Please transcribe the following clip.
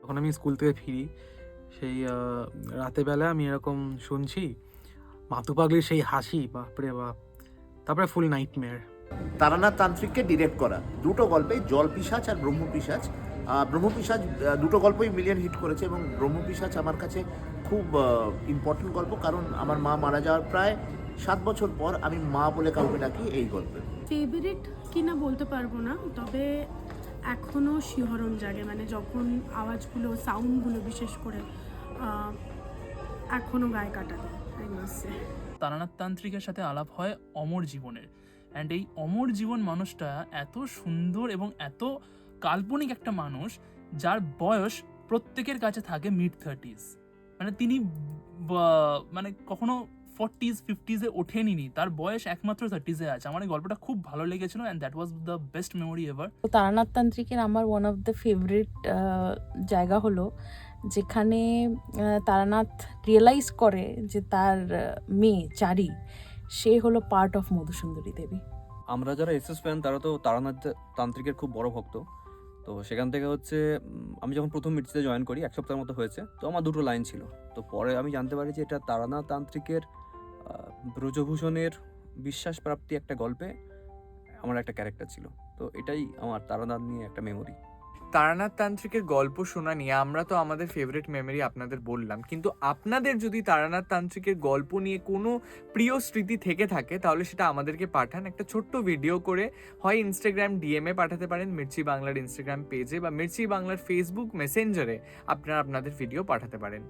যখন আমি স্কুল থেকে ফিরি সেই রাতের বেলা আমি এরকম শুনছি মাতু পাগলির সেই হাসি, বাপরে বাপ! তারপরে ফুল নাইটমেয়ার। তারানাথ তান্ত্রিককে ডিরেক্ট করা দুটো গল্পে, জলপিশাচ আর ব্রহ্মপিশাচ। ব্রহ্মপিশাচ দুটো গল্পই মিলিয়ন হিট করেছে, এবং ব্রহ্মপিশাচ আমার কাছে খুব ইম্পর্টেন্ট গল্প, কারণ আমার মা মারা যাওয়ার প্রায় 7 বছর পর আমি মা বলে কাউকে ডাকি এই গল্পে। ফেভারিট কিনা বলতে পারবো না, তবে এখনও শিহরণ জাগে, মানে যখন আওয়াজগুলো, সাউন্ডগুলো বিশেষ করে এখনও গায়ে কাটা দেয়, আই মাস্ট সে। তারানাথ তান্ত্রিকের সাথে আলাপ হয় অমর জীবনের, অ্যান্ড এই অমর জীবন মানুষটা এত সুন্দর এবং এত কাল্পনিক একটা মানুষ, যার বয়স প্রত্যেকের কাছে থাকে মিড-30s। মানে তিনি মানে কখনো 40s 50s ওঠেনি, তার বয়স একমাত্র 30s আছে। আমার এই গল্পটা খুব ভালো লেগেছিল, and that was the best memory ever. তো তারানাথ তান্ত্রিকের আমার ওয়ান অফ দ্য ফেভারিট জায়গা হলো যেখানে তারানাথ রিয়েলাইজ করে যে তার মেয়ে চারি, সে হলো পার্ট অফ মধুসুন্দরী দেবী। আমরা যারা এসএস ফ্যান তারা তো তারানাথ তান্ত্রিকের খুব বড় ভক্ত। তো সেখান থেকে হচ্ছে আমি যখন প্রথম মির্চিতে জয়েন করি 1 সপ্তাহের মতো হয়েছে, তো আমার 2টো লাইন ছিল। তো পরে আমি জানতে পারি যে এটা তারানাথ তান্ত্রিকের ব্রজভূষণের বিশ্বাস প্রাপ্তি একটা গল্পে আমার একটা ক্যারেক্টার ছিল। তো এটাই আমার তারানাথ নিয়ে একটা মেমোরি। তারানাথ তান্ত্রিকের গল্প শোনা নিয়ে আমরা তো আমাদের ফেভারিট মেমোরি আপনাদের বললাম, কিন্তু আপনাদের যদি তারানাথ তান্ত্রিকের গল্প নিয়ে কোনো প্রিয় স্মৃতি থেকে থাকে তাহলে সেটা আমাদেরকে পাঠান একটা ছোট্ট ভিডিও করে। হয় ইনস্টাগ্রাম ডিএমে পাঠাতে পারেন, মির্চি বাংলার ইনস্টাগ্রাম পেজে, বা মির্চি বাংলার ফেসবুক মেসেঞ্জারে আপনারা আপনাদের ভিডিও পাঠাতে পারেন।